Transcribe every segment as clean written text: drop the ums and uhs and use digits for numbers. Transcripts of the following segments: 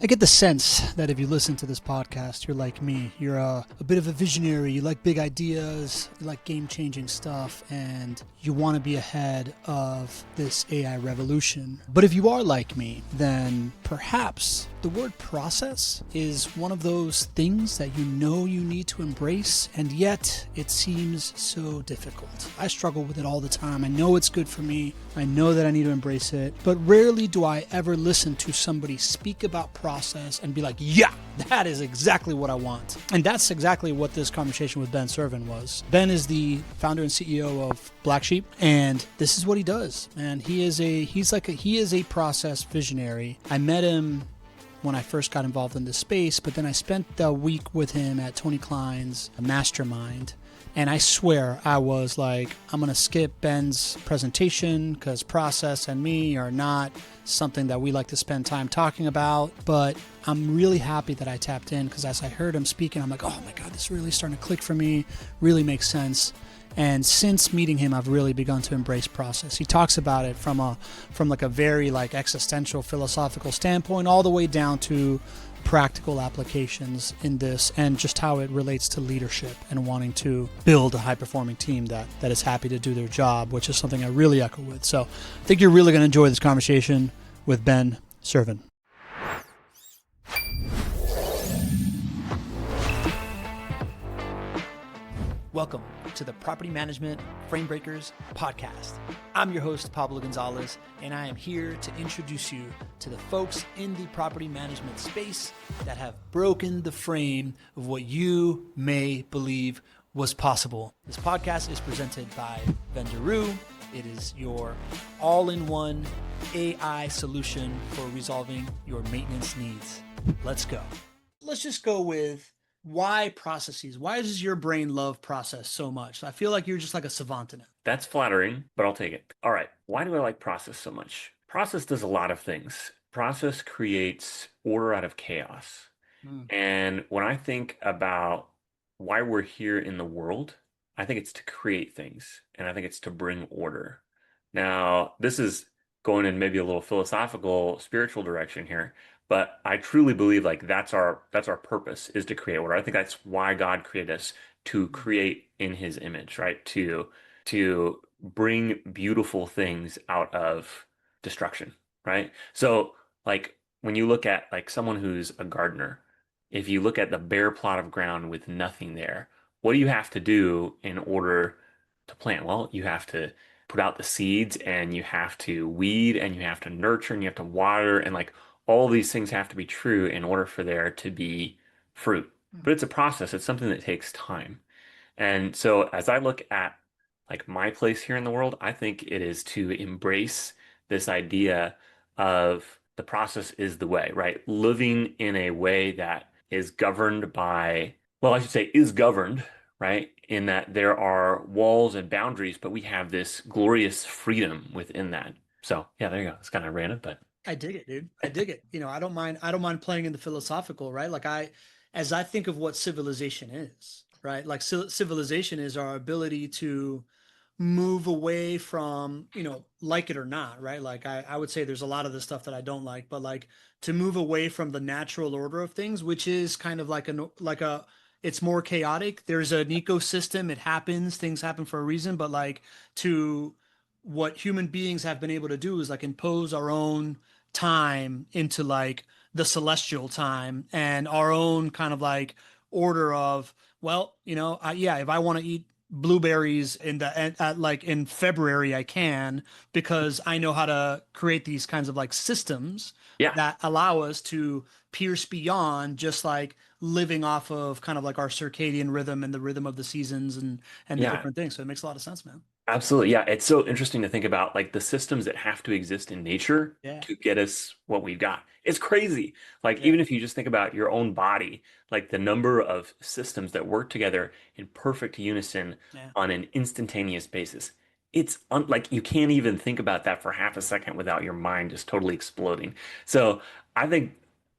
I get the sense that if you listen to this podcast, you're like me. You're a bit of a visionary. You like big ideas, you like game-changing stuff, and you want to be ahead of this AI revolution. But if you are like me, then perhaps the word process is one of those things that you know you need to embrace, and yet it seems so difficult. I struggle with it all the time. I know it's good for me. I know that I need to embrace it, but rarely do I ever listen to somebody speak about process and be like, yeah, that is exactly what I want. And that's exactly what this conversation with Ben Serven was. Ben is the founder and CEO of Black Sheep, and this is what he does. And he is a process visionary. I met him when I first got involved in this space, but then I spent the week with him at Tony Klein's mastermind. And I swear I was like, I'm going to skip Ben's presentation because process and me are not something that we like to spend time talking about. But I'm really happy that I tapped in because as I heard him speaking, I'm like, oh my God, this really starting to click for me, really makes sense. And since meeting him, I've really begun to embrace process. He talks about it from a very existential philosophical standpoint all the way down to practical applications in this and just how it relates to leadership and wanting to build a high-performing team that is happy to do their job, which is something I really echo with. So I think you're really going to enjoy this conversation with Ben Serven. Welcome to the Property Management Frame Breakers podcast. I'm your host, Pablo Gonzalez, and I am here to introduce you to the folks in the property management space that have broken the frame of what you may believe was possible. This podcast is presented by Vendoroo. It is your all-in-one AI solution for resolving your maintenance needs. Let's go. Let's just go with why processes? Why does your brain love process so much? I feel like you're just like a savant in it. That's flattering, but I'll take it. All right. Why do I like process so much? Process does a lot of things. Process creates order out of chaos. And when I think about why we're here in the world, I think it's to create things and I think it's to bring order. Now, this is going in maybe a little philosophical, spiritual direction here, but I truly believe that's our purpose is to create order. I think that's why God created us, to create in his image, right? To bring beautiful things out of destruction, right? So when you look at someone who's a gardener, if you look at the bare plot of ground with nothing there, what do you have to do in order to plant? Well, you have to put out the seeds and you have to weed and you have to nurture and you have to water and all these things have to be true in order for there to be fruit. But it's a process. It's something that takes time. And so as I look at my place here in the world, I think it is to embrace this idea of the process is the way, right? Living in a way that is governed by, well, I should say is governed, right? In that there are walls and boundaries, but we have this glorious freedom within that. So yeah, there you go. It's kind of random, but I dig it, dude. I dig it. I don't mind playing in the philosophical, right? As I think of what civilization is, right? Civilization is our ability to move away from, like it or not, right? I would say there's a lot of the stuff that I don't like, but to move away from the natural order of things, which is kind of it's more chaotic. There's an ecosystem. It happens. Things happen for a reason, but to what human beings have been able to do is impose our own time into the celestial time and our own kind of order of, well, if I want to eat blueberries in February, I can, because I know how to create these kinds of systems yeah. that allow us to pierce beyond just living off of kind of our circadian rhythm and the rhythm of the seasons and the Yeah. different things. So it makes a lot of sense, man. Absolutely. Yeah. It's so interesting to think about the systems that have to exist in nature Yeah. to get us what we've got. It's crazy. Yeah. Even if you just think about your own body, the number of systems that work together in perfect unison on an instantaneous basis. It's you can't even think about that for half a second without your mind just totally exploding. So I think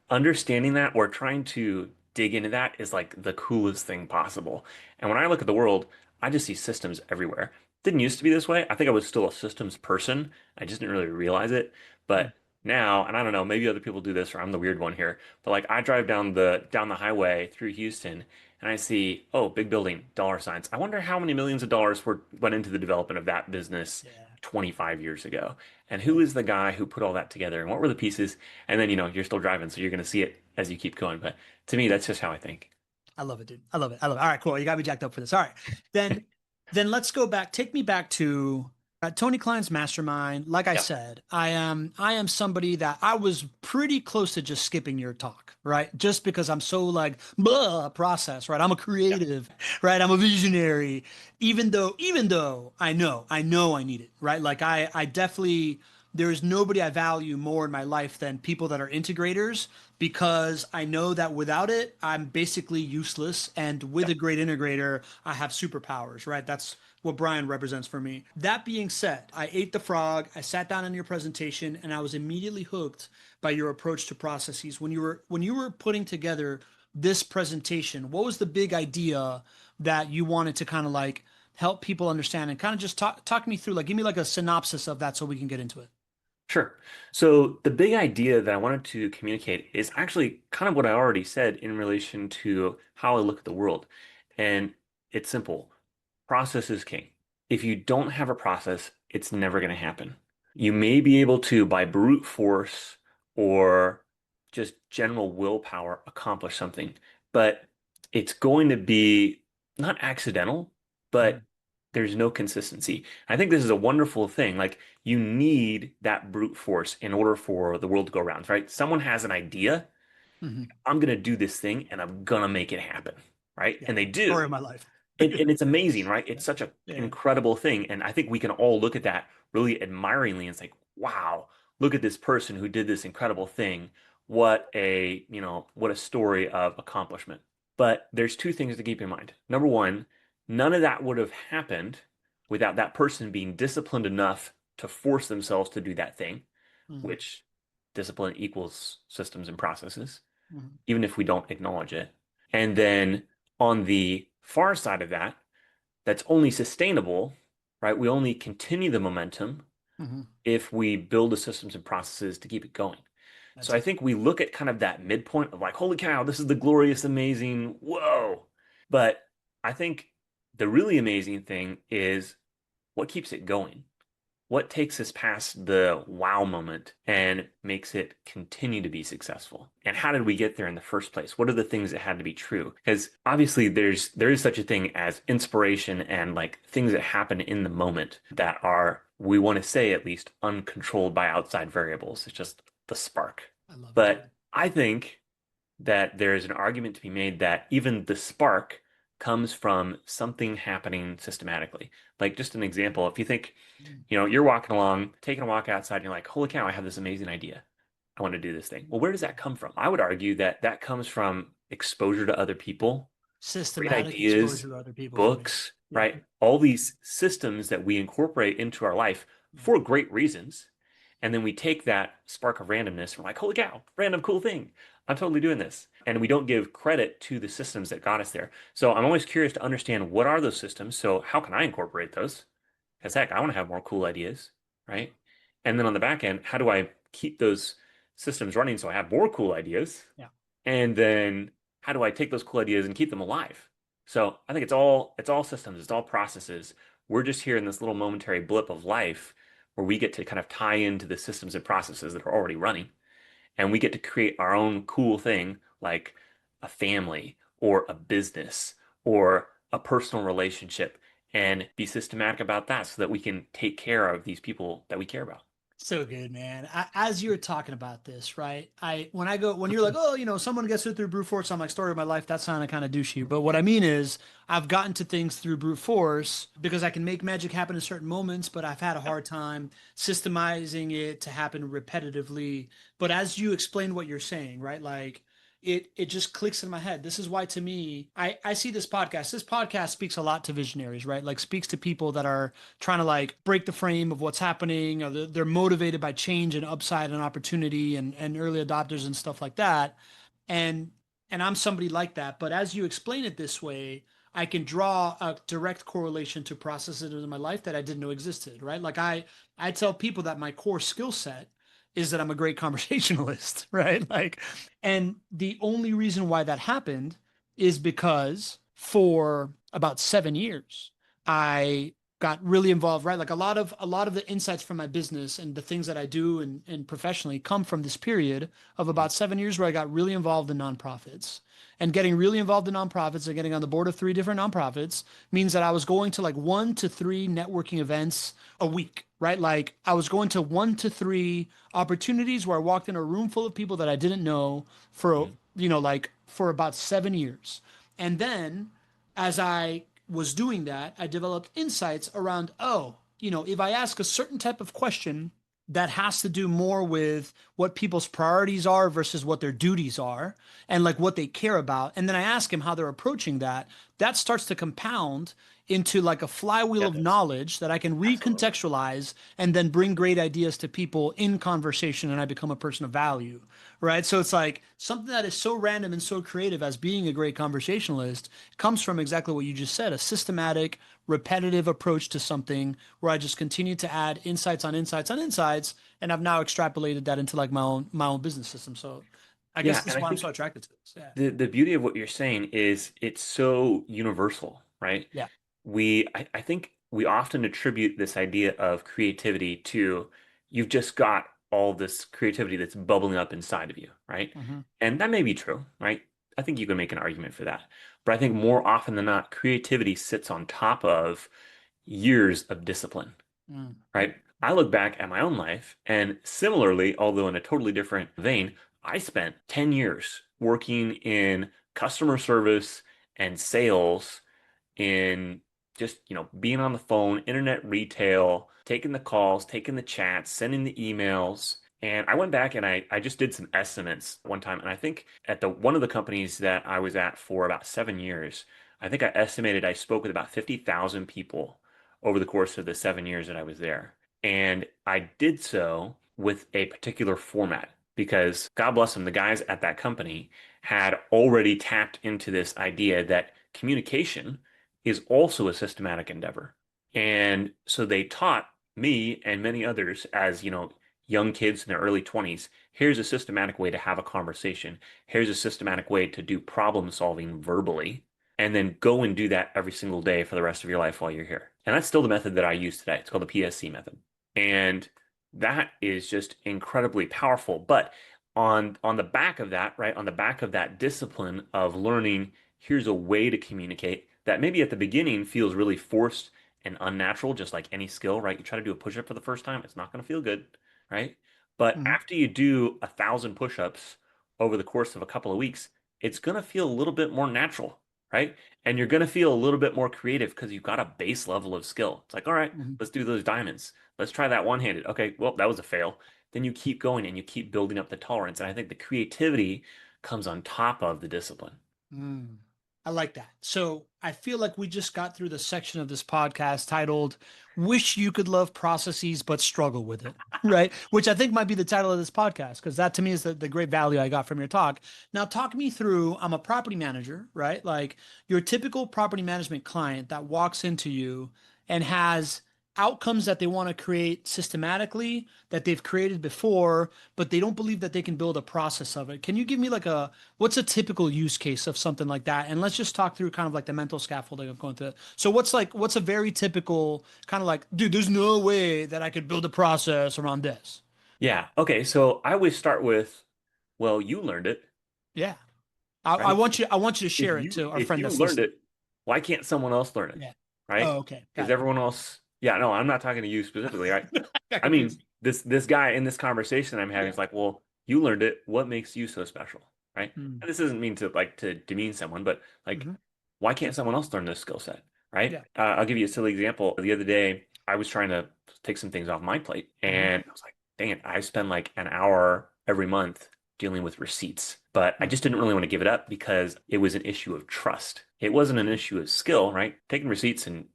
understanding that or trying to dig into that is the coolest thing possible. And when I look at the world, I just see systems everywhere. Didn't used to be this way. I think I was still a systems person. I just didn't really realize it. But now, and I don't know, maybe other people do this or I'm the weird one here, but like I drive down the highway through Houston and I see, oh, big building, dollar signs. I wonder how many millions of dollars went into the development of that business Yeah. 25 years ago. And who Yeah. is the guy who put all that together and what were the pieces? And then, you're still driving, so you're going to see it as you keep going. But to me, that's just how I think. I love it, dude. I love it. I love it. All right, cool. You got me jacked up for this. All right. Then then let's go back. Take me back to Tony Klein's mastermind. Like I Yeah. said, I am somebody that I was pretty close to just skipping your talk, right? Just because I'm so like blah process, right? I'm a Yeah. creative, right? I'm a visionary. Even though I know I need it, right? Like I definitely there is nobody I value more in my life than people that are integrators because I know that without it, I'm basically useless. And with Yeah. a great integrator, I have superpowers, right? That's what Brian represents for me. That being said, I ate the frog, I sat down in your presentation, and I was immediately hooked by your approach to processes. When you were putting together this presentation, what was the big idea that you wanted to kind of like help people understand and kind of just talk me through, like give me like a synopsis of that so we can get into it. Sure. So the big idea that I wanted to communicate is actually kind of what I already said in relation to how I look at the world. And it's simple. Process is king. If you don't have a process, it's never going to happen. You may be able to, by brute force or just general willpower, accomplish something, but it's going to be not accidental, Mm, but there's no consistency. I think this is a wonderful thing. Like you need that brute force in order for the world to go around, right? Someone has an idea, mhm. I'm going to do this thing and I'm going to make it happen, right? Yeah. And they do. Story of my life. And it's amazing, right? Yeah. It's such an Yeah. incredible thing. And I think we can all look at that really admiringly and say, wow, look at this person who did this incredible thing. What a story of accomplishment. But there's two things to keep in mind. Number one, none of that would have happened without that person being disciplined enough to force themselves to do that thing, Mhm, which discipline equals systems and processes, mhm, even if we don't acknowledge it. And then on the far side of that, that's only sustainable, right? We only continue the momentum mhm. if we build the systems and processes to keep it going. So That's I it. think we look at kind of that midpoint of like, holy cow, this is the glorious, amazing, whoa. But I think the really amazing thing is what keeps it going. What takes us past the wow moment and makes it continue to be successful? And how did we get there in the first place? What are the things that had to be true? Because obviously there is such a thing as inspiration and like things that happen in the moment that are, we want to say at least, uncontrolled by outside variables. It's just the spark. I love it, dude. But I think that there is an argument to be made that even the spark comes from something happening systematically. Like just an example, if you think, Mm, you're walking along, taking a walk outside, and you're like, holy cow, I have this amazing idea. I want to do this thing. Well, where does that come from? I would argue that that comes from exposure to other people, great systematic ideas, exposure to other people for me. books, Yep. right? All these systems that we incorporate into our life Mm. for great reasons. And then we take that spark of randomness and we're like, holy cow, random cool thing. I'm totally doing this. And we don't give credit to the systems that got us there. So I'm always curious to understand what are those systems? So how can I incorporate those? Because heck, I want to have more cool ideas, right? And then on the back end, how do I keep those systems running so I have more cool ideas? Yeah. And then how do I take those cool ideas and keep them alive? So I think it's all systems, it's all processes. We're just here in this little momentary blip of life where we get to kind of tie into the systems and processes that are already running, and we get to create our own cool thing like a family or a business or a personal relationship and be systematic about that so that we can take care of these people that we care about. So good, man. As you're talking about this, right? When you're like, oh, someone gets it through brute force, I'm like, story of my life. That sounded kind of douchey. But what I mean is, I've gotten to things through brute force because I can make magic happen in certain moments, but I've had a Yeah. hard time systemizing it to happen repetitively. But as you explain what you're saying, right? Like, it just clicks in my head. This is why to me, I see this podcast. This podcast speaks a lot to visionaries, right? Like speaks to people that are trying to like break the frame of what's happening, or they're motivated by change and upside and opportunity and early adopters and stuff like that. And and I'm somebody like that. But as you explain it this way, I can draw a direct correlation to processes in my life that I didn't know existed, right? Like I tell people that my core skill set is that I'm a great conversationalist, right? Like, and the only reason why that happened is because for about 7 years, I got really involved, right? Like a lot of the insights from my business and the things that I do and professionally come from this period of about 7 years where I got really involved in nonprofits. And getting really involved in nonprofits and getting on the board of 3 different nonprofits means that I was going to like 1 to 3 networking events a week, right? Like I was going to 1 to 3 opportunities where I walked in a room full of people that I didn't know for, Mhm. like for about 7 years. And then as I was doing that, I developed insights around, oh, if I ask a certain type of question that has to do more with what people's priorities are versus what their duties are and like what they care about. And then I ask them how they're approaching that. That starts to compound into like a flywheel It of does. knowledge that I can Absolutely. recontextualize and then bring great ideas to people in conversation and I become a person of value. Right. So it's like something that is so random and so creative as being a great conversationalist comes from exactly what you just said, a systematic, repetitive approach to something where I just continue to add insights on insights on insights. And I've now extrapolated that into like my own business system. So I guess Yeah, this and is I why I'm so think attracted to this. Yeah. the beauty of what you're saying is it's so universal, right? Yeah. I think we often attribute this idea of creativity to you've just got all this creativity that's bubbling up inside of you, right? Mm-hmm. And that may be true, right? I think you can make an argument for that. But I think more often than not, creativity sits on top of years of discipline, Mm. right? I look back at my own life, and similarly, although in a totally different vein, I spent 10 years working in customer service and sales in just, being on the phone, internet retail, taking the calls, taking the chats, sending the emails. And I went back and I just did some estimates one time. And I think at the one of the companies that I was at for about 7 years, I think I estimated I spoke with about 50,000 people over the course of the 7 years that I was there. And I did so with a particular format because God bless them, the guys at that company had already tapped into this idea that communication is also a systematic endeavor. And so they taught me and many others as, young kids in their early 20s, here's a systematic way to have a conversation. Here's a systematic way to do problem solving verbally, and then go and do that every single day for the rest of your life while you're here. And that's still the method that I use today. It's called the PSC method. And that is just incredibly powerful. But on the back of that, right, on the back of that discipline of learning, here's a way to communicate that maybe at the beginning feels really forced and unnatural, just like any skill, right? You try to do a push-up for the first time, it's not going to feel good, right? But Mm-hmm. after you do 1,000 push-ups over the course of a couple of weeks, it's going to feel a little bit more natural, right? And you're going to feel a little bit more creative because you've got a base level of skill. It's like, all right, Mm-hmm. let's do those diamonds. Let's try that one-handed. Okay, well, that was a fail. Then you keep going and you keep building up the tolerance. And I think the creativity comes on top of the discipline. Mm. I like that. So I feel like we just got through the section of this podcast titled Wish You Could Love Processes But Struggle with It, right? Which I think might be the title of this podcast, because that to me is the great value I got from your talk. Now, talk me through, I'm a property manager, right? Like your typical property management client that walks into you and has outcomes that they want to create systematically that they've created before, but they don't believe that they can build a process of it. Can you give me like what's a typical use case of something like that? And let's just talk through kind of like the mental scaffolding of going through it. So what's a very typical kind of like, dude, there's no way that I could build a process around this. Yeah. Okay. So I always start with, well, you learned it, Yeah. I right? want you to if share it you to our if friend you that's learned listening. it, why can't someone else learn it? Yeah. Right? Oh, okay. Because Got it. everyone else, yeah, no, I'm not talking to you specifically, right? I got I mean, confused. this guy in this conversation I'm having Yeah. is like, well, you learned it. What makes you so special? Right? Mm. And this doesn't mean to like to demean someone, but like, Hmm. why can't someone else learn this skill set? Right? Yeah. I'll give you a silly example. The other day, I was trying to take some things off my plate, Hmm. and I was like, dang it, I spend like an hour every month dealing with receipts. But I just didn't really want to give it up because it was an issue of trust. It wasn't an issue of skill, right? Taking receipts and,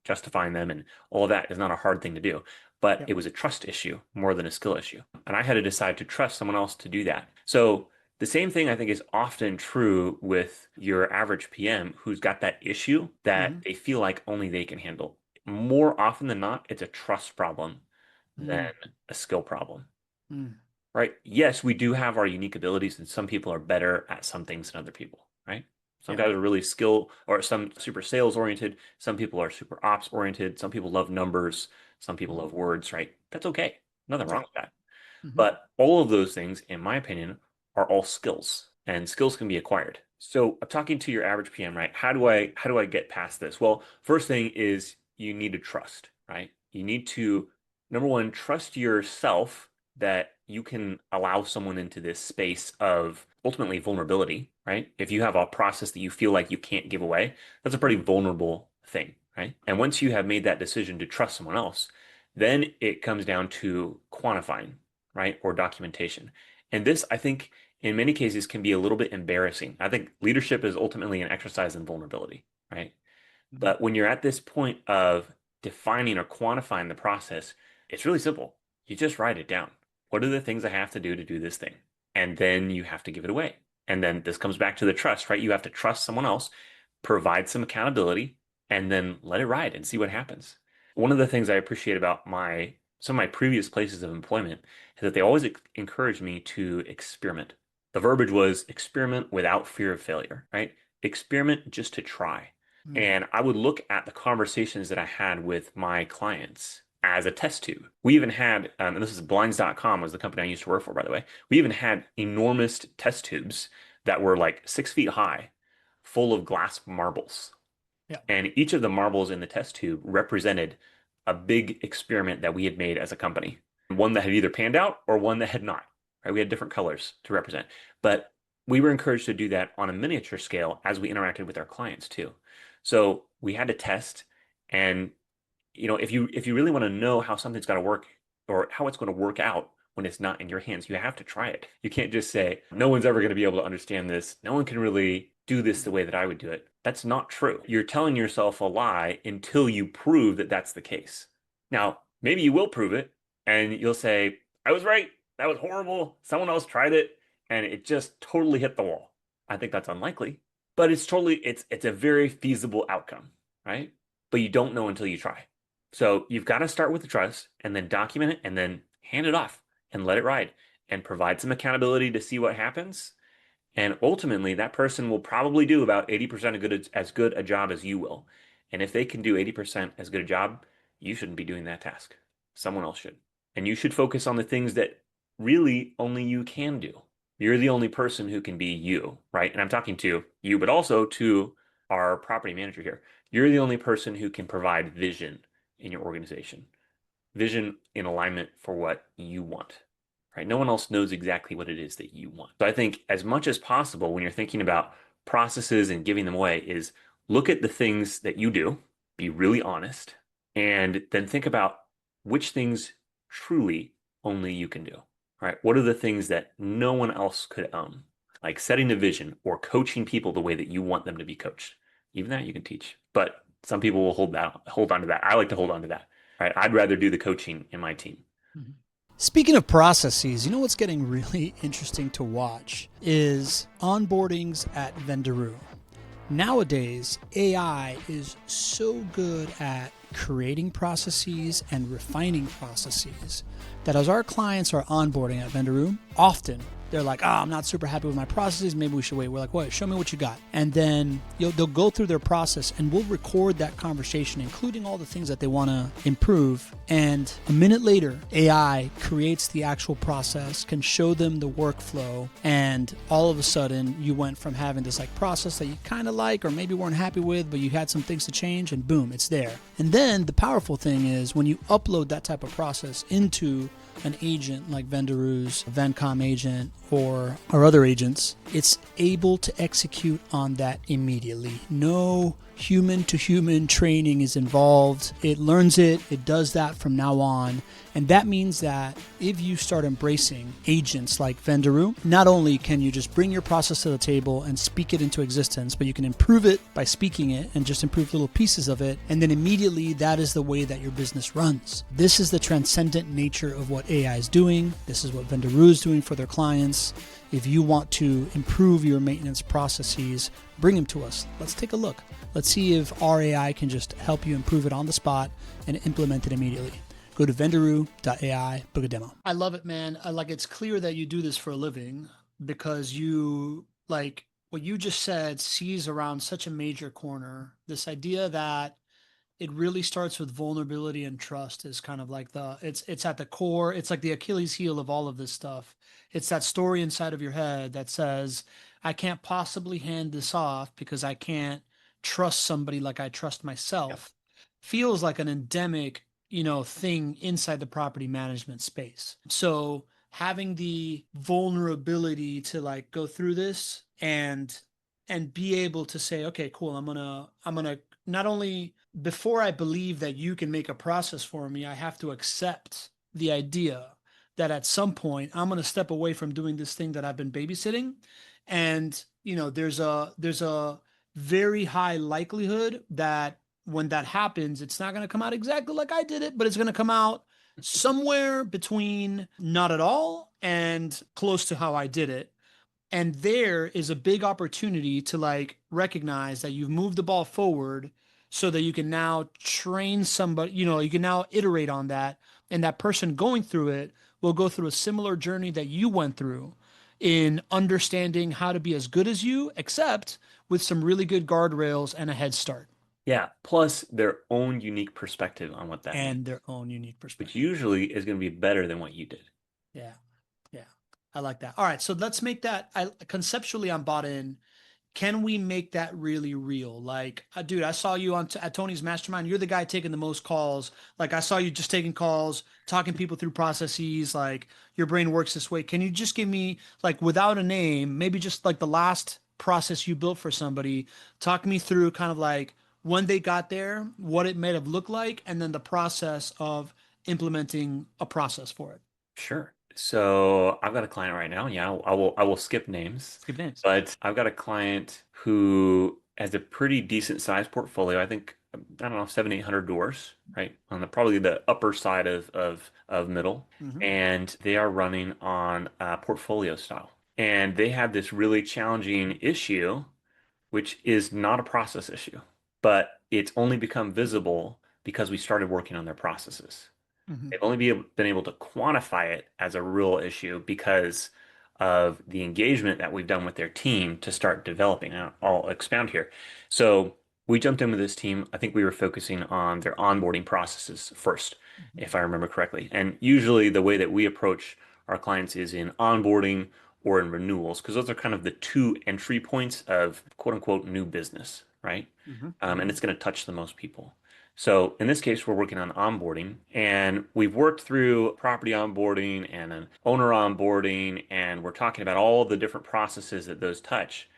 justifying them and all of that is not a hard thing to do. But Yeah. it was a trust issue more than a skill issue. And I had to decide to trust someone else to do that. So the same thing I think is often true with your average PM who's got that issue that Hmm. they feel like only they can handle. More often than not, it's a trust problem than Mm. a skill problem. Mm. right? Yes, we do have our unique abilities, and some people are better at some things than other people, right? Some Yeah. guys are really or some super sales oriented. Some people are super ops oriented. Some people love numbers. Some people love words, right? That's okay. Nothing wrong Yeah. with that. Hmm. But all of those things, in my opinion, are all skills, and skills can be acquired. So I'm talking to your average PM, right? How do I get past this? Well, first thing is you need to trust, right? You need to, number one, trust yourself that you can allow someone into this space of ultimately vulnerability, right? If you have a process that you feel like you can't give away, that's a pretty vulnerable thing, right? And once you have made that decision to trust someone else, then it comes down to quantifying, right? Or documentation. And this, I think, in many cases can be a little bit embarrassing. I think leadership is ultimately an exercise in vulnerability, right? Hmm. But when you're at this point of defining or quantifying the process, it's really simple. You just write it down. What are the things I have to do this thing? And then you have to give it away. And then this comes back to the trust, right? You have to trust someone else, provide some accountability, and then let it ride and see what happens. One of the things I appreciate about some of my previous places of employment is that they always encouraged me to experiment. The verbiage was experiment without fear of failure, right? Experiment just to try. Mm. And I would look at the conversations that I had with my clients as a test tube. We even had, and this is blinds.com was the company I used to work for, by the way. We even had enormous test tubes that were like 6 feet high, full of glass marbles. Yeah. And each of the marbles in the test tube represented a big experiment that we had made as a company. One that had either panned out or one that had not, right? We had different colors to represent. But we were encouraged to do that on a miniature scale as we interacted with our clients too. So we had to test, and if you really want to know how something's got to work or how it's going to work out when it's not in your hands, you have to try it. You can't just say, no one's ever going to be able to understand this. No one can really do this the way that I would do it. That's not true. You're telling yourself a lie until you prove that that's the case. Now, maybe you will prove it and you'll say, I was right. That was horrible. Someone else tried it and it just totally hit the wall. I think that's unlikely, but it's a very feasible outcome, right? But you don't know until you try. So you've got to start with the trust and then document it and then hand it off and let it ride and provide some accountability to see what happens. And ultimately, that person will probably do about 80% as good a job as you will. And if they can do 80% as good a job, you shouldn't be doing that task. Someone else should. And you should focus on the things that really only you can do. You're the only person who can be you, right? And I'm talking to you, but also to our property manager here. You're the only person who can provide vision in your organization, vision in alignment for what you want, right? No one else knows exactly what it is that you want. So I think as much as possible when you're thinking about processes and giving them away is look at the things that you do, be really honest, and then think about which things truly only you can do, right? What are the things that no one else could own? Like setting a vision or coaching people the way that you want them to be coached. Even that you can teach, but some people will hold on to that. I like to hold on to that, right? I'd rather do the coaching in my team. Mhm. Speaking of processes, you know what's getting really interesting to watch is onboardings at Vendoroo. Nowadays, AI is so good at creating processes and refining processes that as our clients are onboarding at Vendoroo, often they're like, I'm not super happy with my processes. Maybe we should wait. We're like, what? Show me what you got. And then they'll go through their process and we'll record that conversation, including all the things that they want to improve. And a minute later, AI creates the actual process, can show them the workflow. And all of a sudden, you went from having this like process that you kind of like or maybe weren't happy with, but you had some things to change and boom, it's there. And then the powerful thing is when you upload that type of process into an agent like Vendoroo's Vencom agent or other agents, it's able to execute on that immediately. No human to human training is involved. It learns it does that from now on. And that means that if you start embracing agents like Vendoroo, not only can you just bring your process to the table and speak it into existence, but you can improve it by speaking it and just improve little pieces of it. And then immediately that is the way that your business runs. This is the transcendent nature of what AI is doing. This is what Vendoroo is doing for their clients. If you want to improve your maintenance processes, bring them to us. Let's take a look. Let's see if our AI can just help you improve it on the spot and implement it immediately. Go go to vendoroo.ai, book a demo. I love it, man. It's clear that you do this for a living because you like what you just said sees around such a major corner. This idea that it really starts with vulnerability and trust is kind of like it's at the core. It's like the Achilles heel of all of this stuff. It's that story inside of your head that says, I can't possibly hand this off because I can't trust somebody like I trust Yep. myself. Feels like an endemic, thing inside the property management space. So having the vulnerability to like go through this and be able to say, okay, cool, I'm gonna not only before I believe that you can make a process for me, I have to accept the idea that at some point I'm going to step away from doing this thing that I've been babysitting. And, there's a very high likelihood that when that happens, it's not going to come out exactly like I did it, but it's going to come out somewhere between not at all and close to how I did it. And there is a big opportunity to like recognize that you've moved the ball forward so that you can now train somebody, you can now iterate on that. And that person going through it will go through a similar journey that you went through in understanding how to be as good as you, except with some really good guardrails and a head start Yeah. Plus their own unique perspective on what that means, and their own unique which perspective. usually is going to be better than what you did. Yeah. Yeah. I like that. All right. So let's make that conceptually I'm bought in. Can we make that really real? Like, dude, I saw you at Tony's Mastermind. You're the guy taking the most calls. Like, I saw you just taking calls, talking people through processes. Like, your brain works this way. Can you just give me, like, without a name, maybe just like the last process you built for somebody? Talk me through kind of like when they got there, what it may have looked like, and then the process of implementing a process for it. Sure. So I've got a client right now. Yeah, I will skip names, Skip names. but I've got a client who has a pretty decent sized portfolio. I think I don't know, 700, 800 doors, right? On the probably the upper side of middle. Mm-hmm. And they are running on portfolio style. And they have this really challenging issue, which is not a process issue, but it's only become visible because we started working on their processes. Mm-hmm. They've only been able to quantify it as a real issue because of the engagement that we've done with their team to start developing. I'll expound here. So we jumped in with this team. I think we were focusing on their onboarding processes first, Mm-hmm. if I remember correctly. And usually the way that we approach our clients is in onboarding or in renewals, because those are kind of the two entry points of quote unquote new business, right? Mm-hmm. And Mm-hmm. it's going to touch the most people. So in this case, we're working on onboarding, and we've worked through property onboarding and an owner onboarding, and we're talking about all the different processes that those touch.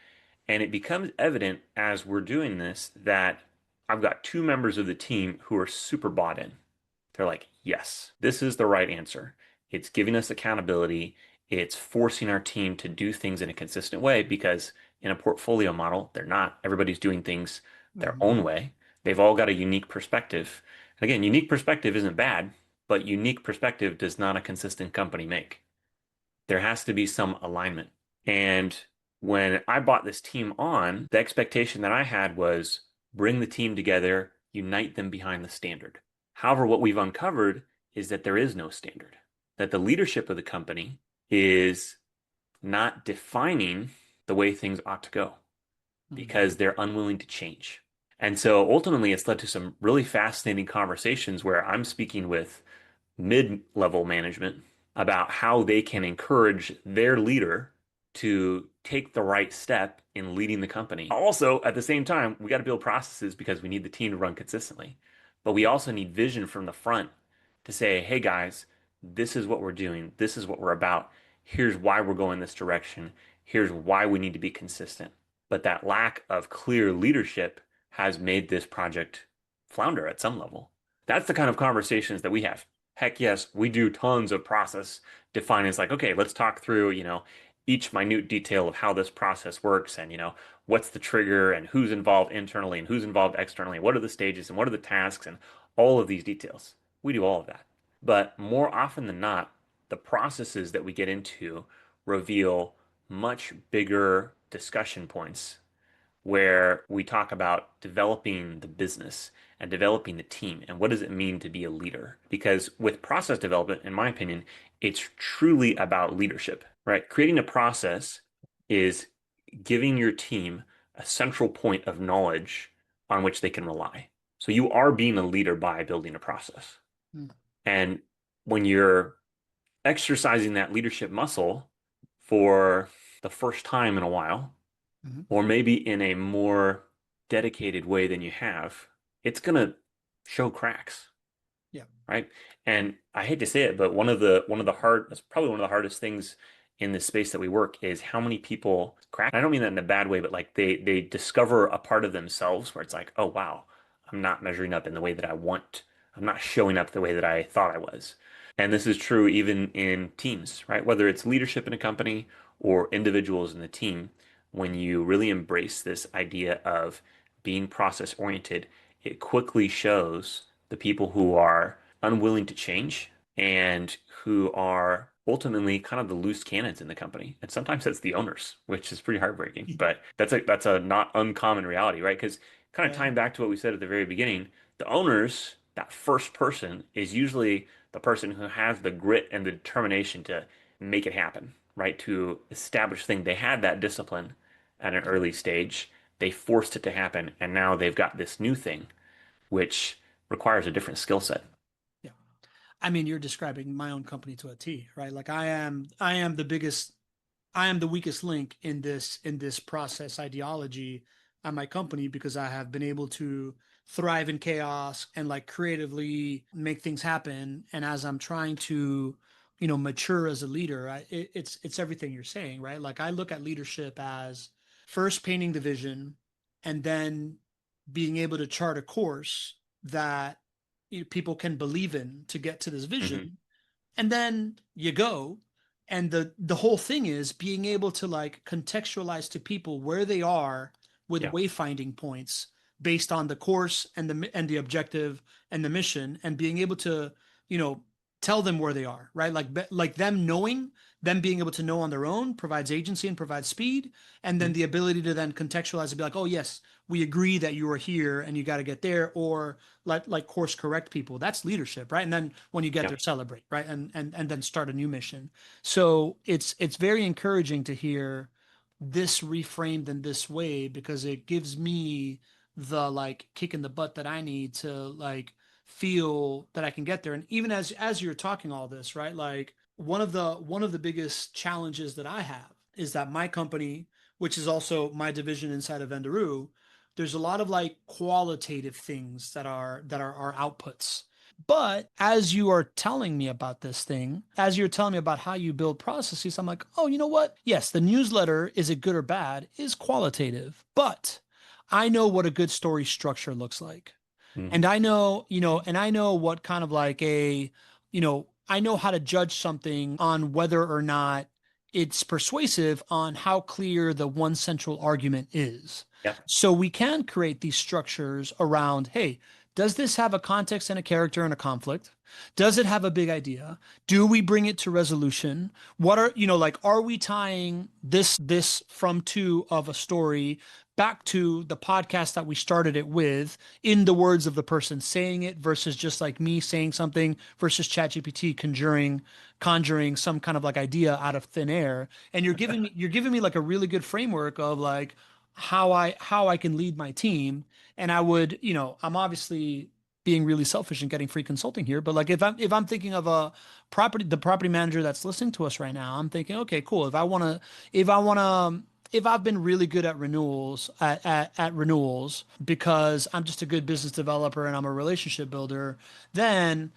And it becomes evident as we're doing this that I've got two members of the team who are super bought in. They're like, yes, this is the right answer. It's giving us accountability. It's forcing our team to do things in a consistent way because in a portfolio model, they're not. Everybody's doing things their Mm-hmm. own way. They've all got a unique perspective. And again, unique perspective isn't bad, but unique perspective does not a consistent company make. There has to be some alignment. And when I bought this team on, the expectation that I had was bring the team together, unite them behind the standard. However, what we've uncovered is that there is no standard, that the leadership of the company is not defining the way things ought to go Mm-hmm. because they're unwilling to change. And so ultimately, it's led to some really fascinating conversations where I'm speaking with mid-level management about how they can encourage their leader to take the right step in leading the company. Also, at the same time, we got to build processes because we need the team to run consistently. But we also need vision from the front to say, hey guys, this is what we're doing. This is what we're about. Here's why we're going this direction. Here's why we need to be consistent. But that lack of clear leadership has made this project flounder at some level. That's the kind of conversations that we have. Heck yes, we do tons of process defining. It's like, okay, let's talk through, each minute detail of how this process works and, what's the trigger and who's involved internally and who's involved externally. What are the stages and what are the tasks and all of these details. We do all of that. But more often than not, the processes that we get into reveal much bigger discussion points where we talk about developing the business and developing the team. And what does it mean to be a leader? Because with process development, in my opinion, it's truly about leadership, right? Creating a process is giving your team a central point of knowledge on which they can rely. So you are being a leader by building a process. Mm. And when you're exercising that leadership muscle for the first time in a while, Mhm. or maybe in a more dedicated way than you have, it's going to show cracks, Yeah. right? And I hate to say it, but that's probably one of the hardest things in the space that we work is how many people crack. I don't mean that in a bad way, but like they discover a part of themselves where it's like, oh wow, I'm not measuring up in the way that I want. I'm not showing up the way that I thought I was. And this is true even in teams, right? Whether it's leadership in a company or individuals in the team, when you really embrace this idea of being process oriented, it quickly shows the people who are unwilling to change and who are ultimately kind of the loose cannons in the company. And sometimes that's the owners, which is pretty heartbreaking. But that's a not uncommon reality, right? Because kind of Yeah. tying back to what we said at the very beginning, the owners, that first person is usually the person who has the grit and the determination to make it happen, right? To establish things. They had that discipline at an early stage. They forced it to happen, and now they've got this new thing, which requires a different skill set. Yeah. I mean, you're describing my own company to a T, right? Like I am the biggest, I am the weakest link in this process ideology at my company because I have been able to thrive in chaos and like creatively make things happen. And as I'm trying to, mature as a leader, it's everything you're saying, right? Like I look at leadership as first painting the vision and then being able to chart a course that people can believe in to get to this Hmm. vision, and then you go, and the whole thing is being able to like contextualize to people where they are with Yeah. wayfinding points based on the course and the objective and the mission, and being able to you know tell them where they are, right? Like them knowing, them being able to know on their own provides agency and provides speed, and then Mhm. the ability to then contextualize and be like, oh yes, we agree that you are here and you got to get there, or like course correct people. That's leadership, right? And then when you get Yeah. there, celebrate, right? And then start a new mission. So it's very encouraging to hear this reframed in this way because it gives me the like kick in the butt that I need to like feel that I can get there. And even as you're talking all this, right? Like one of the biggest challenges that I have is that my company, which is also my division inside of Vendoroo, there's a lot of like qualitative things that are our outputs. But as you are telling me about this thing, as you're telling me about how you build processes, I'm like, oh, you know what? Yes, the newsletter, is it good or bad, is qualitative, but I know what a good story structure looks like. And Hmm. I know what kind of like I know how to judge something on whether or not it's persuasive on how clear the one central argument is. Yeah. So we can create these structures around, hey, does this have a context and a character and a conflict? Does it have a big idea? Do we bring it to resolution? What are, like, are we tying this from to of a story back to the podcast that we started it with in the words of the person saying it versus just like me saying something versus ChatGPT conjuring some kind of like idea out of thin air. And you're giving me like a really good framework of like how I can lead my team. And I would, I'm obviously being really selfish and getting free consulting here, but like if I'm thinking of the property manager that's listening to us right now, I'm thinking, okay, cool. If I've been really good at renewals because I'm just a good business developer and I'm a relationship builder, then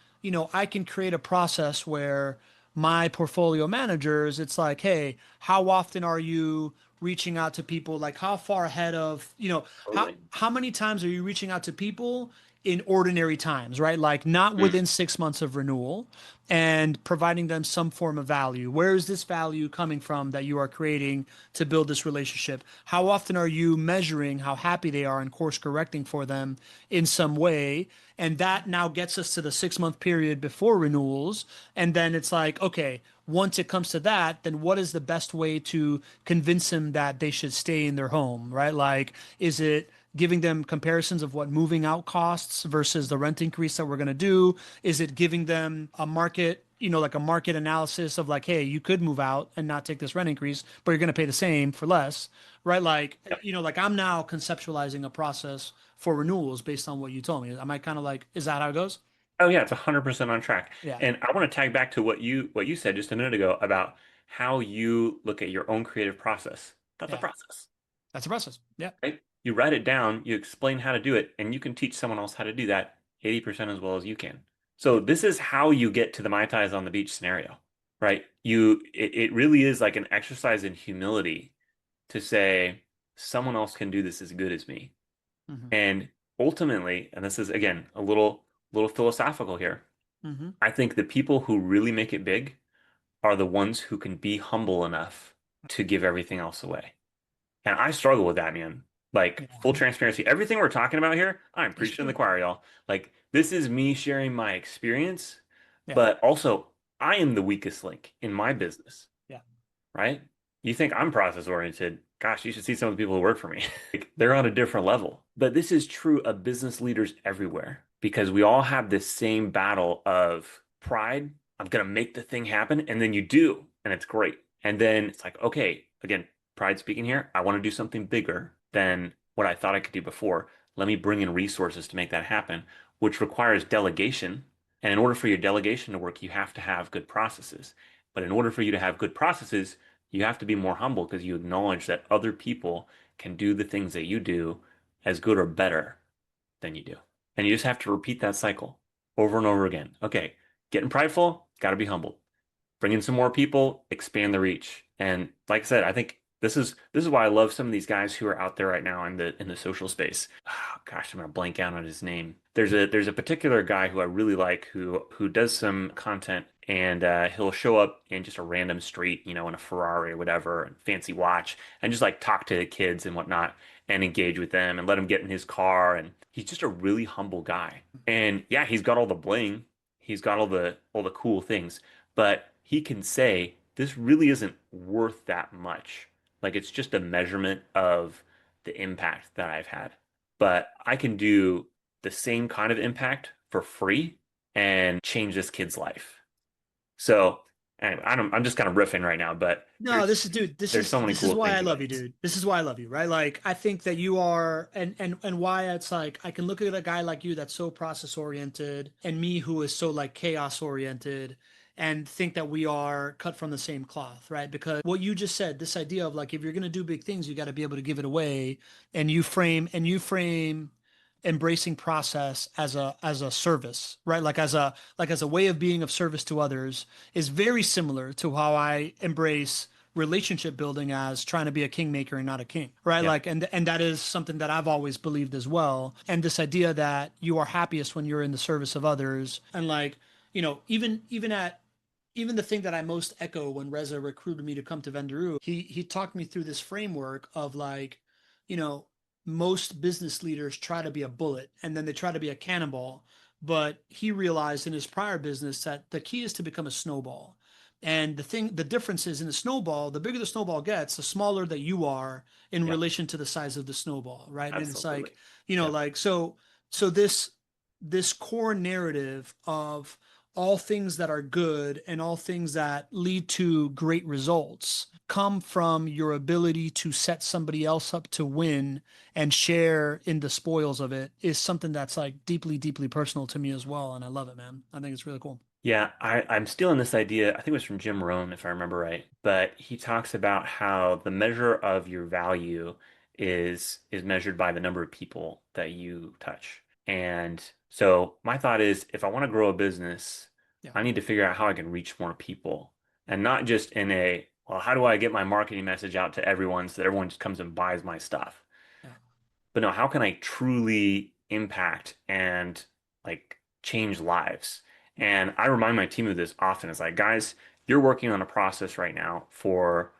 I can create a process where my portfolio managers, it's like, hey, how often are you reaching out to people? Like how far ahead of, how Totally. how many times are you reaching out to people in ordinary times, right? Like not Mm. within 6 months of renewal, and providing them some form of value. Where is this value coming from that you are creating to build this relationship? How often are you measuring how happy they are and course correcting for them in some way? And that now gets us to the 6 month period before renewals. And then it's like, okay, once it comes to that, then what is the best way to convince them that they should stay in their home, right? Like, is it giving them comparisons of what moving out costs versus the rent increase that we're going to do? Is it giving them a market, like a market analysis of like, hey, you could move out and not take this rent increase, but you're going to pay the same for less, right? Like, Yep. like I'm now conceptualizing a process for renewals based on what you told me. Am I kind of like, is that how it goes? Oh yeah, it's 100% on track. Yeah. And I want to tag back to what you said just a minute ago about how you look at your own creative process. That's a Yeah. process, That's a process. Yeah. right? You write it down, you explain how to do it, and you can teach someone else how to do that 80% as well as you can. So Yep. this is how you get to the Mai Tais on the beach scenario, right? It really is like an exercise in humility to say someone else can do this as good as me. Mm-hmm. And ultimately, and this is again a little philosophical here, Mm-hmm. I think the people who really make it big are the ones who can be humble enough to give everything else away. And I struggle with that, man. Like Yeah. full transparency, everything we're talking about here, I'm It's preaching in the true. choir, y'all. Like this is me sharing my experience, Yeah. but also I am the weakest link in my business, Yeah. right? You think I'm process oriented. Gosh, you should see some of the people who work for me. Like, they're on a different level. But this is true of business leaders everywhere because we all have this same battle of pride. I'm going to make the thing happen. And then you do, and it's great. And then it's like, okay, again, pride speaking here. I want to do something bigger than what I thought I could do before. Let me bring in resources to make that happen, which requires delegation. And in order for your delegation to work, you have to have good processes. But in order for you to have good processes, you have to be more humble because you acknowledge that other people can do the things that you do as good or better than you do. And you just have to repeat that cycle over and over again. Okay, getting prideful, got to be humbled. Bring in some more people, expand the reach. And like I said, I think this is why I love some of these guys who are out there right now in the social space. Oh, gosh, I'm gonna blank out on his name. There's a particular guy who I really like who does some content and he'll show up in just a random street, in a Ferrari or whatever, and fancy watch, and just like talk to the kids and whatnot and engage with them and let him get in his car. And he's just a really humble guy. And yeah, he's got all the bling, he's got all the cool things, but he can say this really isn't worth that much. Like it's just a measurement of the impact that I've had. But I can do the same kind of impact for free and change this kid's life. So anyway, I'm just kind of riffing right now, but No, this is, dude, this there's is so many this is cool why I things love about you, this. dude. This is why I love you, right? Like I think that you are, and why it's like I can look at a guy like you that's so process oriented and me who is so like chaos oriented and think that we are cut from the same cloth, right? Because what you just said, this idea of like if you're going to do big things, you got to be able to give it away, and you frame embracing process as a service, right? Like as a way of being of service to others is very similar to how I embrace relationship building as trying to be a kingmaker and not a king, right? Yeah. Like, and that is something that I've always believed as well. And this idea that you are happiest when you're in the service of others, and like, even the thing that I most echo when Reza recruited me to come to Vendoroo, he talked me through this framework of like, you know, most business leaders try to be a bullet and then they try to be a cannonball. But he realized in his prior business that the key is to become a snowball. And the difference is in the snowball, the bigger the snowball gets, the smaller that you are in Yeah. relation to the size of the snowball, right? And it's Absolutely. like, Yeah. like so this core narrative of all things that are good and all things that lead to great results come from your ability to set somebody else up to win and share in the spoils of it is something that's like deeply, deeply personal to me as well. And I love it, man. I think it's really cool. Yeah, I'm stealing this idea. I think it was from Jim Rohn, if I remember right. But he talks about how the measure of your value is measured by the number of people that you touch. And so my thought is, if I want to grow a business, Yeah. I need to figure out how I can reach more people, and not just in a, well, how do I get my marketing message out to everyone so that everyone just comes and buys my stuff? Yeah. But no, how can I truly impact and like change lives? And I remind my team of this often. It's like, guys, you're working on a process right now for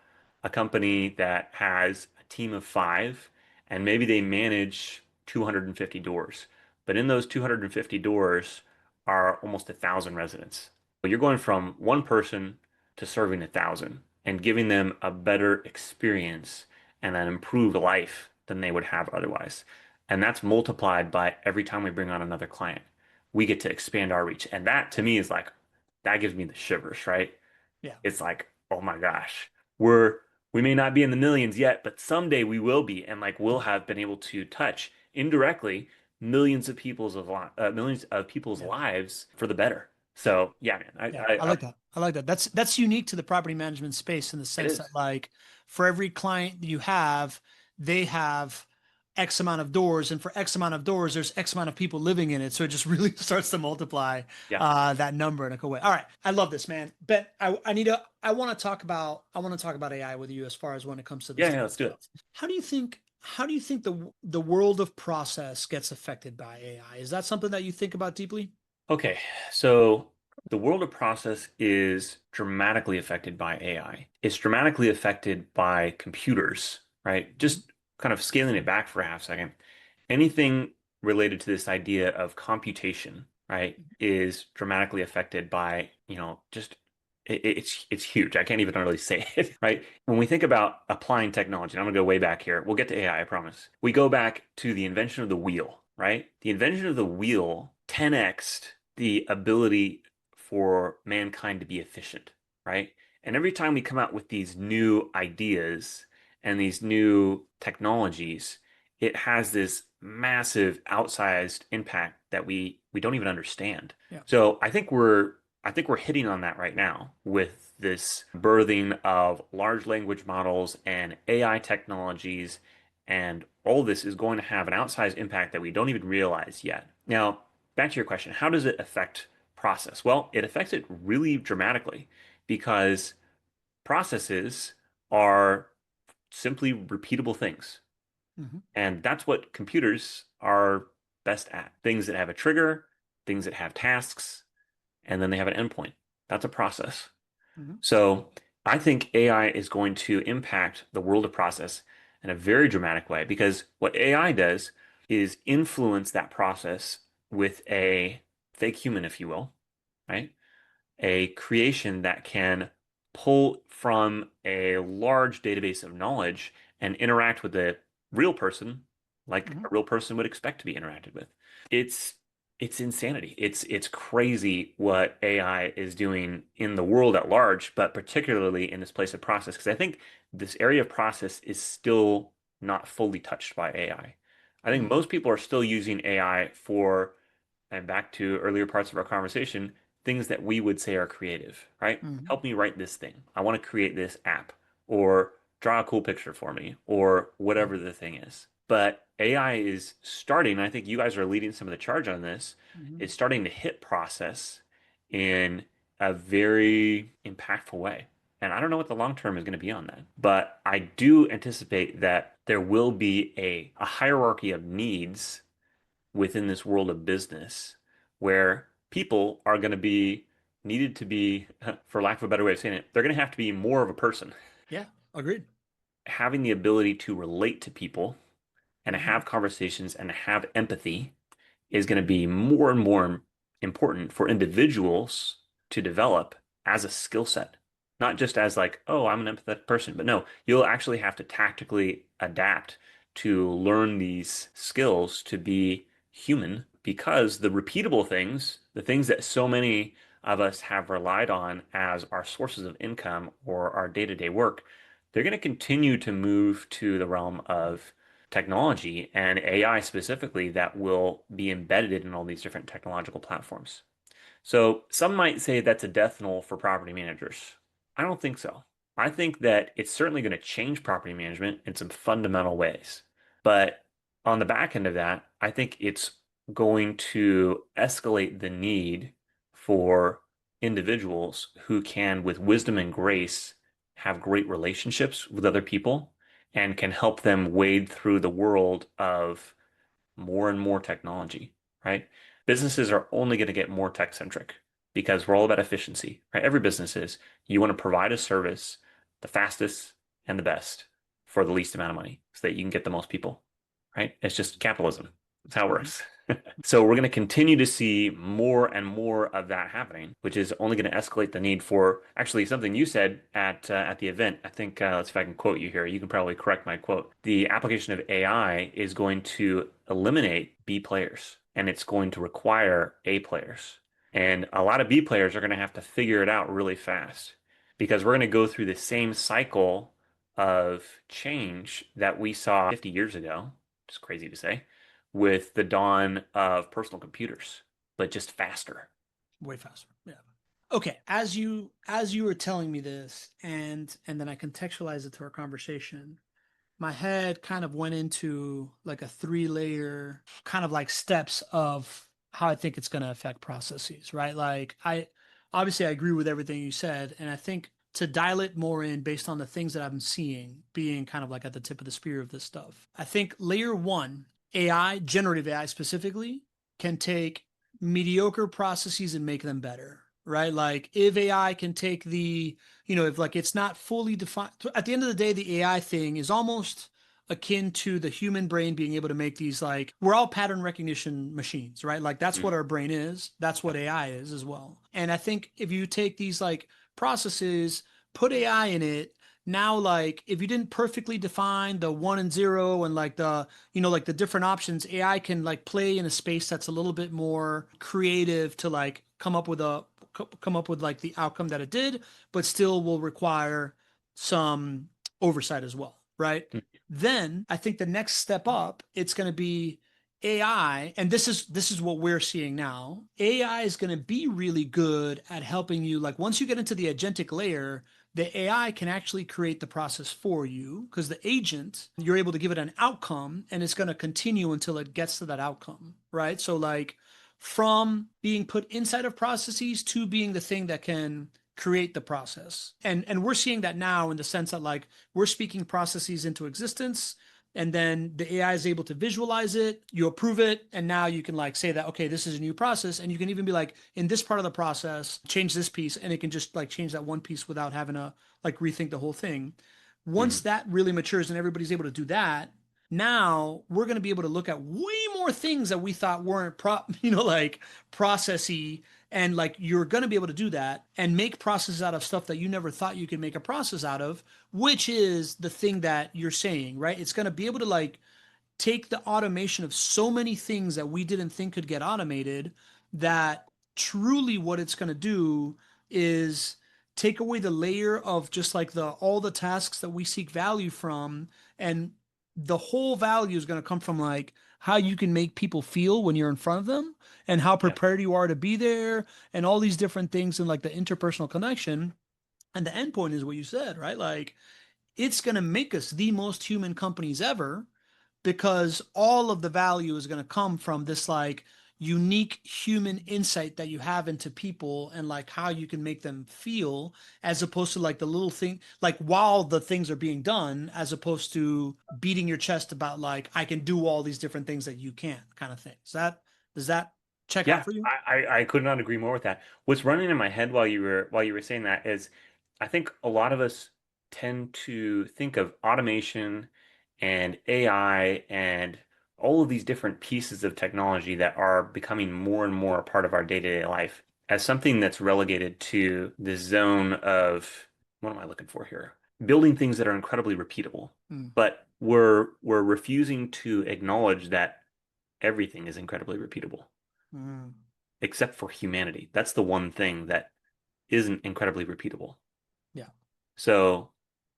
a company that has a team of five, and maybe they manage 250 doors. But in those 250 doors are almost 1,000 residents. But you're going from one person to serving 1,000 and giving them a better experience and an improved life than they would have otherwise. And that's multiplied by every time we bring on another client. We get to expand our reach. And that to me is like, that gives me the shivers, right? Yeah. It's like, oh my gosh, we're we may not be in the millions yet, but someday we will be, and like we'll Mhm. have been able to touch indirectly millions of people's Yeah. lives for the better. Yeah. So yeah, man, Yeah. I like that. I like that. That's unique to the property management space in the it sense that is. like for every client you have, they have X amount of doors, and for X amount of doors, there's X amount of people living in it. So it just really starts to multiply Yeah, that number in a cool way. All right. I love this, man. Ben, I want to talk about AI with you as far as when it comes to this yeah, yeah. type of Let's do it. stuff. How do you think the world of process gets affected by AI? Is that something that you think about deeply? Okay, so the world of process is dramatically affected by AI. It's dramatically affected by computers, right? Mhm. Just kind of scaling it back for a half second. Anything related to this idea of computation, right, is dramatically affected by, just it's huge. I can't even really say it, right? When we think about applying technology, and I'm gonna go way back here. We'll get to AI, I promise. We go back to the invention of the wheel, right? The invention of the wheel 10x'd the ability for mankind to be efficient, right? And every time we come out with these new ideas and these new technologies, it has this massive outsized impact that we don't even understand. Yeah. So I think we're hitting on that right now with this birthing of large language models and AI technologies, and all this is going to have an outsized impact that we don't even realize yet. Now, back to your question, how does it affect process? Well, it affects it really dramatically because processes are simply repeatable things. Hmm. And that's what computers are best at. Things that have a trigger, things that have tasks, and then they have an endpoint. That's a process. Hmm. So I think AI is going to impact the world of process in a very dramatic way because what AI does is influence that process with a fake human, if you will, right? A creation that can pull from a large database of knowledge and interact with a real person like Hmm. a real person would expect to be interacted with. It's it's insanity. It's crazy what AI is doing in the world at large, but particularly in this place of process, because I think this area of process is still not fully touched by AI. I think Hmm. most people are still using AI for, and back to earlier parts of our conversation, things that we would say are creative, right? Hmm. Help me write this thing. I want to create this app, or draw a cool picture for me, or whatever the thing is. But AI is starting, I think you guys are leading some of the charge on this. Hmm. It's starting to hit process in a very impactful way. And I don't know what the long term is going to be on that. But I do anticipate that there will be a hierarchy of needs within this world of business where people are going to be needed to be, for lack of a better way of saying it, they're going to have to be more of a person. Yeah. Agreed. Having the ability to relate to people and to Hmm. have conversations and to have empathy is going to be more and more important for individuals to develop as a skill set. Not just as like, oh, I'm an empathetic person, but no, you'll actually have to tactically adapt to learn these skills to be human because the repeatable things, the things that so many of us have relied on as our sources of income or our day-to-day work, they're going to continue to move to the realm of technology and AI specifically that will be embedded in all these different technological platforms. So some might say that's a death knell for property managers. I don't think so. I think that it's certainly going to change property management in some fundamental ways. But on the back end of that, I think it's going to escalate the need for individuals who can, with wisdom and grace, have great relationships with other people and can help them wade through the world of more and more technology, right? Businesses are only going to get more tech centric because we're all about efficiency, right? Every business is. You want to provide a service the fastest and the best for the least amount of money so that you can get the most people, right? It's just capitalism. That's how it Mhm. works. So we're going to continue to see more and more of that happening, which is only going to escalate the need for actually something you said at the event. I think let's see if I can quote you here. You can probably correct my quote. The application of AI is going to eliminate B players, and it's going to require A players. And a lot of B players are going to have to figure it out really fast because we're going to go through the same cycle of change that we saw 50 years ago. It's crazy to say with the dawn of personal computers, but just faster. Way faster. Yeah. Okay. As you were telling me this, and then I contextualized it to our conversation, my head kind of went into like a three-layer kind of like steps of how I think it's going to affect processes, right? Like I agree with everything you said, and I think to dial it more in based on the things that I'm seeing being kind of like at the tip of the spear of this stuff. I think layer one, AI, generative AI specifically, can take mediocre processes and make them better, right? Like if AI can take if like it's not fully defined, at the end of the day, the AI thing is almost akin to the human brain being able to make these, like, we're all pattern recognition machines, right? Like that's what Mm. our brain is. That's what AI is as well. And I think if you take these like processes, put AI in it, now like if you didn't perfectly define the one and zero and like like the different options, AI can like play in a space that's a little bit more creative to like come up with like the outcome that it did, but still will require some oversight as well, right? Then I think the next step up, it's going to be AI, and this is what we're seeing now. AI is going to be really good at helping you. Like once you get into the agentic layer, the AI can actually create the process for you because the agent, you're able to give it an outcome and it's going to continue until it gets to that outcome, right? So like from being put inside of processes to being the thing that can create the process. And we're seeing that now in the sense that like we're speaking processes into existence, and then the AI is able to visualize it, you approve it, and now you can like say that, okay, this is a new process, and you can even be like, in this part of the process, change this piece, and it can just like change that one piece without having to like rethink the whole thing. Once Mm. that really matures and everybody's able to do that, now we're going to be able to look at way more things that we thought weren't like processy, and like you're going to be able to do that and make processes out of stuff that you never thought you could make a process out of, which is the thing that you're saying, right? It's going to be able to like take the automation of so many things that we didn't think could get automated, that truly what it's going to do is take away the layer of just like the all the tasks that we seek value from, and the whole value is going to come from like how you can make people feel when you're in front of them and how Yeah. prepared you are to be there and all these different things and like the interpersonal connection. And the end point is what you said, right? Like it's going to make us the most human companies ever, because all of the value is going to come from this like unique human insight that you have into people and like how you can make them feel, as opposed to like the little thing, like while the things are being done, as opposed to beating your chest about like I can do all these different things that you can't, kind of thing. Does that check out Yeah, for you? I could not agree more with that. What's running in my head while you were saying that is I think a lot of us tend to think of automation and AI and all of these different pieces of technology that are becoming more and more a part of our day-to-day life as something that's relegated to the zone of what am I looking for here? Building things that are incredibly repeatable. Mm, But we're refusing to acknowledge that everything is incredibly repeatable mm, except for humanity. That's the one thing that isn't incredibly repeatable. yeah. So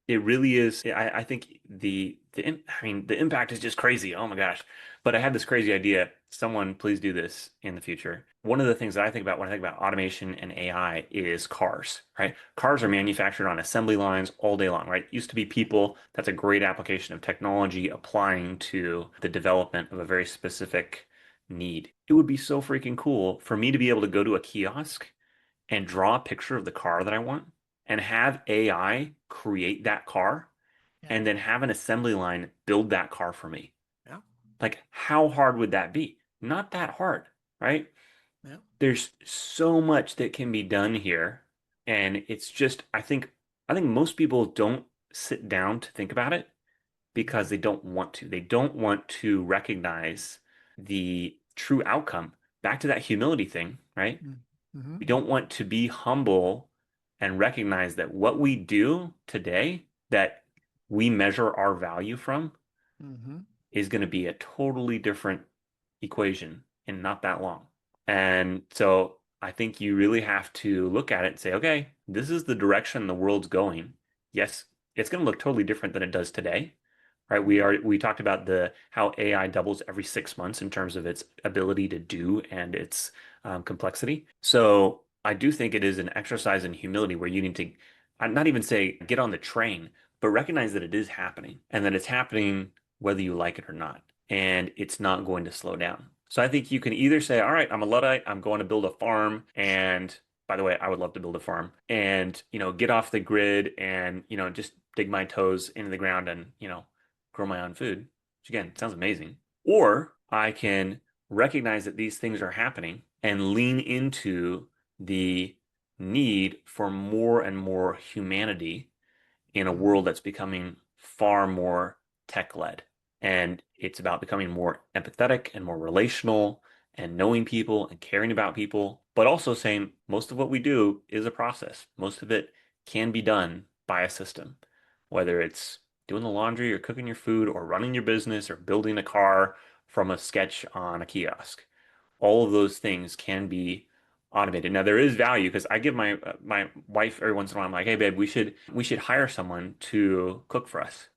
it really is. I think I mean the impact is just crazy. Oh my gosh! But I had this crazy idea. Someone please do this in the future. One of the things that I think about when I think about automation and AI is cars, right? Cars are manufactured on assembly lines all day long, right? Used to be people. That's a great application of technology applying to the development of a very specific need. It would be so freaking cool for me to be able to go to a kiosk and draw a picture of the car that I want and have AI create that car Yeah. and then have an assembly line build that car for me. Yeah. Like, how hard would that be? Not that hard, right? Yeah. There's so much that can be done here. And it's just, I think most people don't sit down to think about it because they don't want to. They don't want to recognize the true outcome. Back to that humility thing, right? Mm-hmm. We don't want to be humble and recognize that what we do today that we measure our value from Mm-hmm. is going to be a totally different equation in not that long. And so I think you really have to look at it and say, okay, this is the direction the world's going. Yes, it's going to look totally different than it does today, right? We talked about the how AI doubles every 6 months in terms of its ability to do and its complexity. So I do think it is an exercise in humility where you need to not even say get on the train, but recognize that it is happening and that it's happening whether you like it or not. And it's not going to slow down. So I think you can either say, all right, I'm a Luddite, I'm going to build a farm. And by the way, I would love to build a farm and, get off the grid and, just dig my toes into the ground and, grow my own food, which again, sounds amazing. Or I can recognize that these things are happening and lean into the need for more and more humanity in a Mm-hmm. world that's becoming far more tech-led. And it's about becoming more empathetic and more relational and knowing people and caring about people, but also saying most of what we do is a process. Most of it can be done by a system, whether it's doing the laundry or cooking your food or running your business or building a car from a sketch on a kiosk. All of those things can be automated. Now there is value because I give my wife every once in a while. I'm like, hey babe, we should hire someone to cook for us,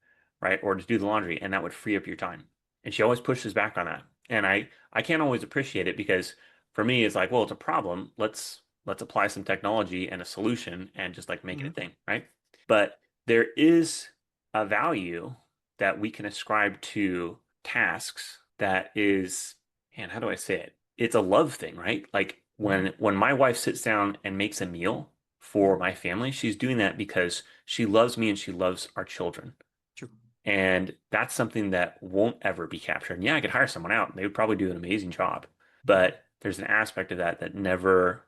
right, or to do the laundry, and that would free up your time. And she always pushes back on that, and I can't always appreciate it because for me it's like, well, it's a problem. Let's apply some technology and a solution and just like make it Mm-hmm. a thing, right? But there is a value that we can ascribe to tasks that is, man, how do I say it? It's a love thing, right? Like Mm-hmm. when my wife sits down and makes a meal for Mm-hmm. my family, she's doing that because she loves me and she loves our children. True. And that's something that won't ever be captured. And yeah, I could hire someone out and they would probably do an amazing job. Mm-hmm. But there's an aspect of that that never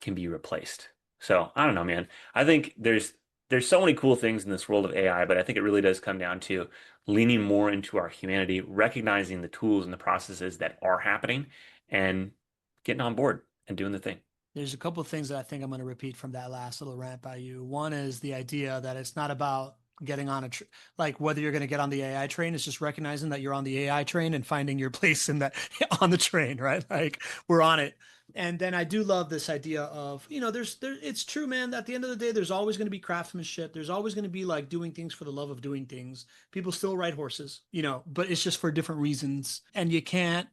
can be replaced. So I don't know, man. I think there's so many cool things in this world of AI, but I think it really does come down to leaning more into our humanity, recognizing the tools and the processes that are happening, and getting on board and doing the thing. There's a couple of things that I think I'm going to repeat from that last little rant by you. One is the idea that it's not about getting on like whether you're going to get on the AI train. It's just recognizing that you're on the AI train and finding your place in that on the train, right? Like we're on it. And then I do love this idea of, it's true, man. At the end of the day, there's always going to be craftsmanship. There's always going to be like doing things for the love of doing things. People still ride horses, but it's just for different reasons. And you can't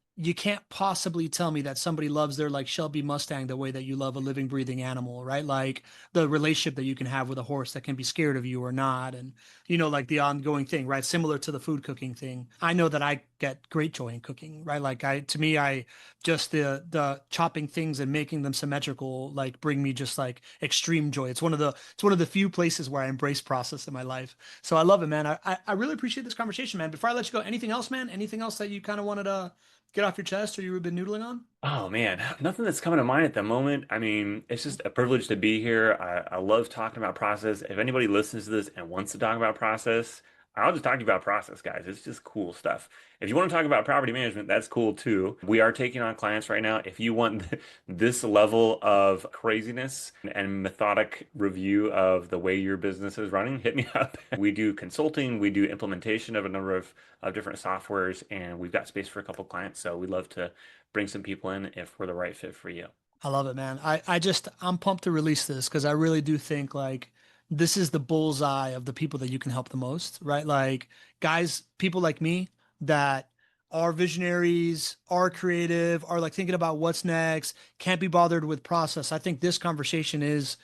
possibly tell me that somebody loves their like Shelby Mustang the way that you love a living, breathing animal, right? Like the relationship that you can have with a horse that can be scared of you or not. And, like the ongoing thing, right? Similar to the food cooking thing. I know that I get great joy in cooking, right? Like to me, I just the chopping things and making them symmetrical, like bring me just like extreme joy. It's one of the few places where I embrace process in my life. So I love it, man. I really appreciate this conversation, man. Before I let you go, anything else, man? Anything else that you kind of wanted to get off your chest or you've been noodling on? Oh man, nothing that's coming to mind at the moment. I mean, it's just a privilege to be here. I love talking about process. If anybody listens to this and wants to talk about process, I'll just talk to you about process, guys. It's just cool stuff. If you want to talk about property management, that's cool too. We are taking on clients right now. If you want this level of craziness and methodic review of the way your business is running, hit me up. We do consulting, we do implementation of a number of different softwares, and we've got space for a couple clients. So we'd love to bring some people in if we're the right fit for you. I love it, man. I'm pumped to release this because I really do think like this is the bullseye of the people that you can help the most, right? Like guys, people like me that are visionaries, are creative, are like thinking about what's next, can't be bothered with process. I think this conversation is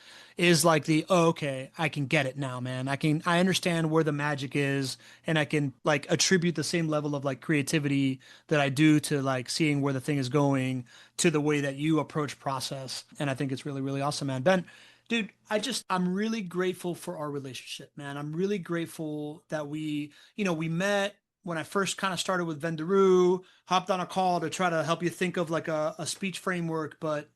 like okay, I can get it now, man. I understand where the magic is and I can like attribute the same level of like creativity that I do to like seeing where the thing is going to the way that you approach process. And I think it's really, really awesome, man. Ben, dude, I'm really grateful for our relationship, man. I'm really grateful that we met when I first kind of started with Vendoroo, hopped on a call to try to help you think of like a speech framework. But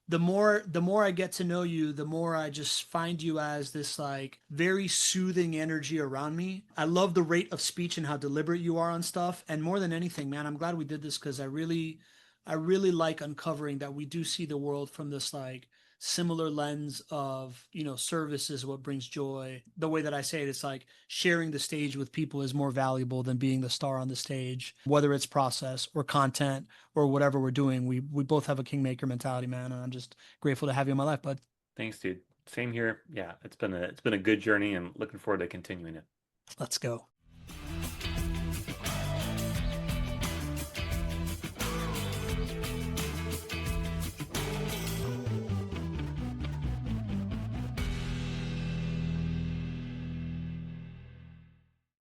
the more I get to know you, the more I just find you as this like very soothing energy around me. I love the rate of speech and how deliberate you are on stuff. And more than anything, man, I'm glad we did this because I really like uncovering that we do see the world from this like similar lens of, service is what brings joy. The way that I say it, it's like sharing the stage with people is more valuable than being the star on the stage, whether it's process or content or whatever we're doing. We both have a kingmaker mentality, man, and I'm just grateful to have you in my life, bud. Thanks, dude. Same here. Yeah, it's been a good journey and looking forward to continuing it. Let's go.